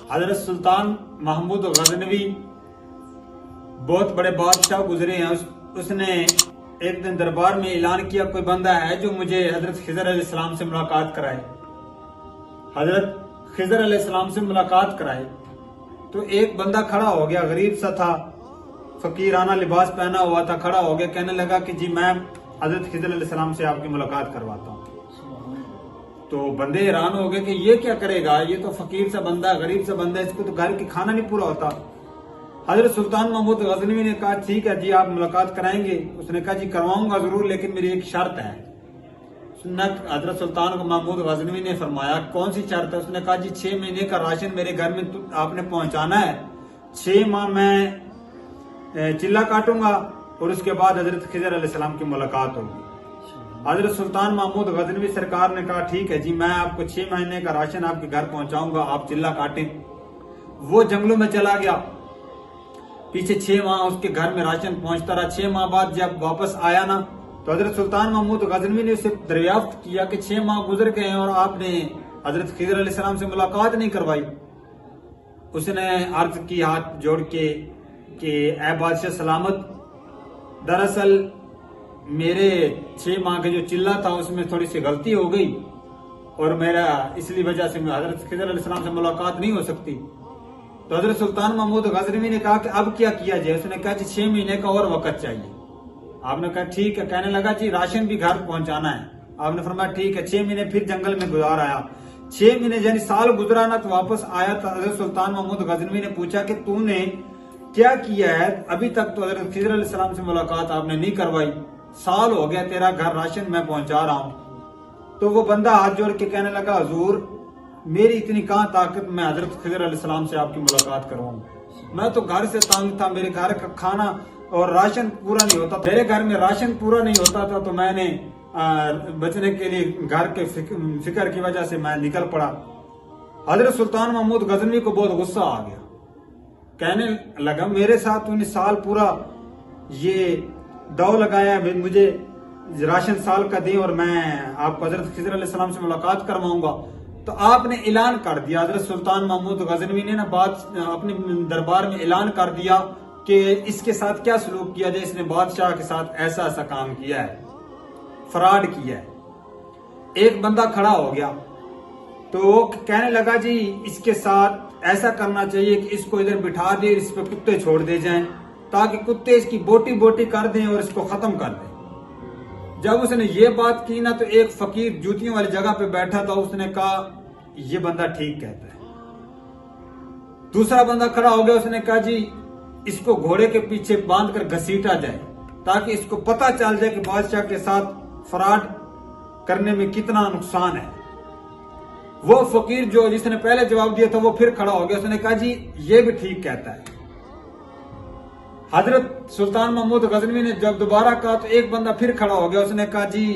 हजरत सुल्तान महमूद गजनवी बहुत बड़े बादशाह गुजरे हैं। उसने एक दिन दरबार में ऐलान किया, कोई बंदा है जो मुझे हजरत खिजर अलैहिस्सलाम से मुलाकात कराए। हजरत खिजर अलैहिस्सलाम से मुलाकात कराए तो एक बंदा खड़ा हो गया, गरीब सा था, फकीराना लिबास पहना हुआ था, खड़ा हो गया, कहने लगा कि जी मैं हजरत खिजर अलैहिस्सलाम से आपकी मुलाकात करवाता हूँ। तो बंदे हैरान हो गए कि ये क्या करेगा, ये तो फकीर सा बंदा, गरीब सा बंदा, इसको तो घर की खाना नहीं पूरा होता। हजरत सुल्तान महमूद गजनवी ने कहा ठीक है जी आप मुलाकात कराएंगे। उसने कहा जी करवाऊंगा जरूर, लेकिन मेरी एक शर्त है। हजरत सुल्तान महमूद गजनवी ने फरमाया कौन सी शर्त है। उसने कहा जी 6 महीने का राशन मेरे घर में आपने पहुंचाना है, 6 माह मैं चिल्ला काटूंगा और उसके बाद हजरत खिजर अलैहिस्सलाम की मुलाकात होगी। हजरत सुल्तान महमूद गजनवी सरकार ने कहा ठीक है जी मैं आपको 6 महीने का राशन आपके घर पहुंचाऊंगा, आप चिल्ला काटें। वो जंगलों में चला गया, पीछे 6 माह उसके घर में राशन पहुंचता रहा। 6 माह बाद जब वापस आया ना तो हजरत सुल्तान महमूद गजनवी ने उसे दरियाफ्त किया कि 6 माह गुजर गए हैं और आपने हजरत खिजर अलैहिस्सलाम से मुलाकात नहीं करवाई। उसने अर्ज की हाथ जोड़ के कि ऐ बादशाह सलामत, दरअसल मेरे 6 माह के जो चिल्ला था उसमें थोड़ी सी गलती हो गई और मेरा इसलिए वजह से हजरत खिजर अलैहिस्सलाम से मुलाकात नहीं हो सकती। तो हजरत सुल्तान महमूद गजनवी ने कहा कि अब क्या किया जाए। उसने कहा जी 6 महीने का और वक्त चाहिए। आपने कहा ठीक है। कहने लगा जी राशन भी घर पहुंचाना है। आपने फरमाया ठीक है। 6 महीने फिर जंगल में गुजार आया। 6 महीने यानी साल गुजरा ना तो वापस आया तो हजरत सुल्तान महमूद गजनवी ने पूछा कि तूने क्या किया है, अभी तक तो हजरत खिजर अलैहिस्सलाम से मुलाकात आपने नहीं करवाई, साल हो गया तेरा घर राशन मैं पहुंचा रहा हूं। तो वो बंदा हाथ जोड़ के कहने लगा हुजूर मेरी इतनी कहां ताकत मैं हजरत खिजर अलैहिस्सलाम से आपकी मुलाकात करवाऊं। मैं तो घर से तंग था, मेरे घर का खाना और राशन पूरा नहीं होता, मेरे घर में राशन पूरा नहीं होता था तो मैंने बचने के लिए घर के फिक्र की वजह से मैं निकल पड़ा। हजरत सुल्तान महमूद गजनवी को बहुत गुस्सा आ गया। कहने लगा मेरे साथ तूने साल पूरा ये दाव लगाया, मुझे राशन साल का दे और मैं आपको हजरत खिजर अलैहिस्सलाम से मुलाकात करवाऊंगा। तो आपने ऐलान कर दिया, हजरत सुल्तान महमूद गजनवी ने ना बात अपने दरबार में ऐलान कर दिया कि इसके साथ क्या सलूक किया जाए, इसने बादशाह के साथ ऐसा ऐसा काम किया है, फ्रॉड किया है। एक बंदा खड़ा हो गया तो कहने लगा जी इसके साथ ऐसा करना चाहिए कि इसको इधर बिठा दे, इस पे कुत्ते छोड़ दे जाएं ताकि कुत्ते इसकी बोटी बोटी कर दें और इसको खत्म कर दें। जब उसने ये बात की ना तो एक फकीर जूतियों वाली जगह पे बैठा था, उसने कहा ये बंदा ठीक कहता है। दूसरा बंदा खड़ा हो गया, उसने कहा जी इसको घोड़े के पीछे बांध कर घसीटा जाए ताकि इसको पता चल जाए कि बादशाह के साथ फ्रॉड करने में कितना नुकसान है। वो फकीर जो जिसने पहले जवाब दिया था वो फिर खड़ा हो गया, उसने कहा जी ये भी ठीक कहता है। हजरत सुल्तान महमूद गजनवी ने जब दोबारा कहा तो एक बंदा फिर खड़ा हो गया, उसने कहा जी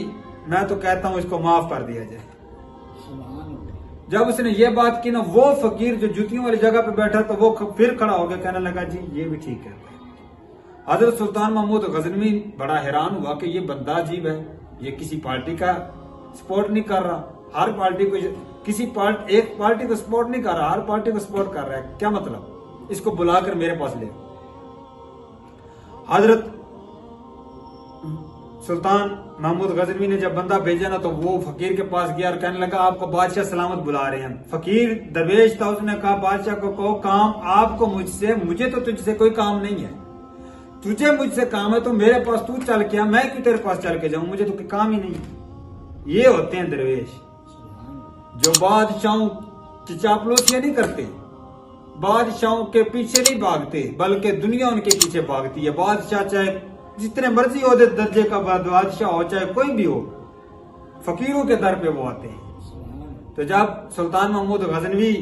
मैं तो कहता हूं इसको माफ कर दिया जाए। जब उसने ये बात की ना वो फकीर जो जूतियों वाली जगह पे बैठा था वो फिर खड़ा हो गया, कहने लगा जी ये भी ठीक है। हजरत सुल्तान महमूद गजनवी बड़ा हैरान हुआ कि ये बंदा अजीब है, ये किसी पार्टी का सपोर्ट नहीं कर रहा, हर पार्टी को एक पार्टी को सपोर्ट नहीं कर रहा, हर पार्टी को सपोर्ट कर रहा है, क्या मतलब, इसको बुलाकर मेरे पास ले। हजरत सुल्तान महमूद गजनवी ने जब बंदा भेजा ना तो वो फकीर के पास गया और कहने लगा आपको बादशाह सलामत बुला रहे हैं। फकीर दरवेश था, उसने कहा बादशाह को कहो काम आपको मुझसे, मुझे तो तुझसे कोई काम नहीं है, तुझे मुझसे काम है तो मेरे पास तू चल के आ, मैं क्यों तेरे पास चल के जाऊं, मुझे तो कोई काम ही नहीं है। ये होते हैं दरवेश जो बादशाहों की चापलूसियां नहीं करते, बादशाहों के पीछे नहीं भागते बल्कि दुनिया उनके पीछे भागती है। बादशाह चाहे जितने मर्जी हो दर्जे का बादशाह हो, चाहे कोई भी हो, फकीरों के दर पे वो आते हैं। तो जब सुल्तान महमूद गजनवी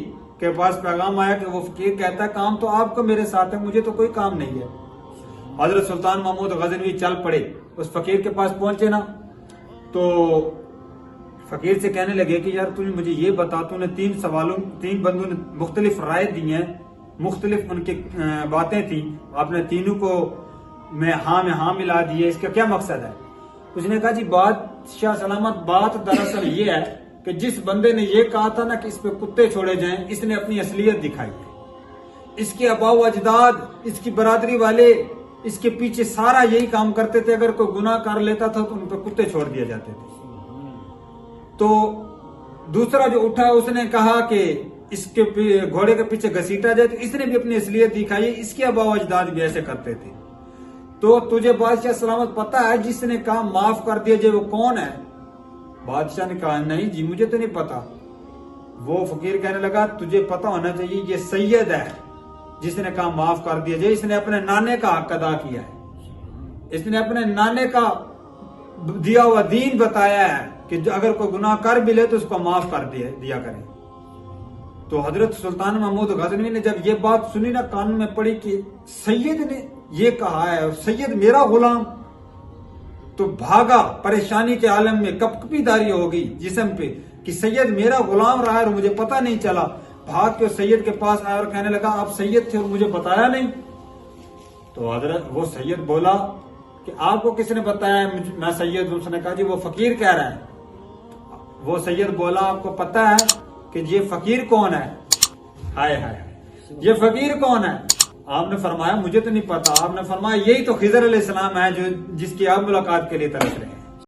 के पास पैगाम आया कि वो फकीर कहता है काम तो आपको मेरे साथ है, मुझे तो कोई काम नहीं है। हजरत सुल्तान महमूद गजनवी चल पड़े, उस फकीर के पास पहुंचे ना तो फकीर से कहने लगे कि यार तूने मुझे ये बता, तूने 3 बंदों ने मुख्तलिफ राय दी हैं, मुख्तलिफ उनकी बातें थी, आपने तीनों को में हाँ मिला दिए, इसका क्या मकसद है। उसने कहा जी बादशाह सलामत बात दरअसल ये है कि जिस बंदे ने ये कहा था ना कि इस पे कुत्ते छोड़े जाएं, इसने अपनी असलियत दिखाई है। इसके अबाव अजदाद, इसकी बरादरी वाले इसके पीछे सारा यही काम करते थे। अगर कोई गुनाह कर लेता था तो उन पे कुत्ते छोड़ दिए जाते थे। तो दूसरा जो उठा उसने कहा कि इसके घोड़े के पीछे घसीटा जाए, तो इसने भी अपनी असलियत दिखाई। इसके अबाव अजदाद भी ऐसे करते थे। तो तुझे बादशाह सलामत पता है जिसने कहा माफ कर दिया जाए वो कौन है? बादशाह ने कहा नहीं जी मुझे तो नहीं पता। वो फकीर कहने लगा तुझे पता होना चाहिए, ये सैयद है जिसने कहा माफ कर दिया जाए। इसने अपने नाने का हक अदा किया है। इसने अपने नाने का दिया हुआ दीन बताया है कि अगर कोई गुनाह कर भी ले तो उसको माफ कर दिया करें। तो हजरत सुल्तान महमूद गजनवी ने जब ये बात सुनी ना, कान में पड़ी कि सैयद ने ये कहा है और सैयद मेरा गुलाम, तो भागा। परेशानी के आलम में कपकपीदारी हो गई जिस्म पे कि सैयद मेरा गुलाम रहा है और मुझे पता नहीं चला। भाग के सैयद के पास आया और कहने लगा आप सैयद थे और मुझे बताया नहीं। तो हजरत वो सैयद बोला कि आपको किसने बताया मैं सैयद हूं? उसने कहा जी वो फकीर कह रहा है। वो सैयद बोला आपको पता है कि ये फकीर कौन है? हाय हाय, ये फकीर कौन है? आपने फरमाया मुझे तो नहीं पता। आपने फरमाया यही तो खिजर अलैहिस्सलाम है जो जिसकी आप मुलाकात के लिए तरस रहे हैं।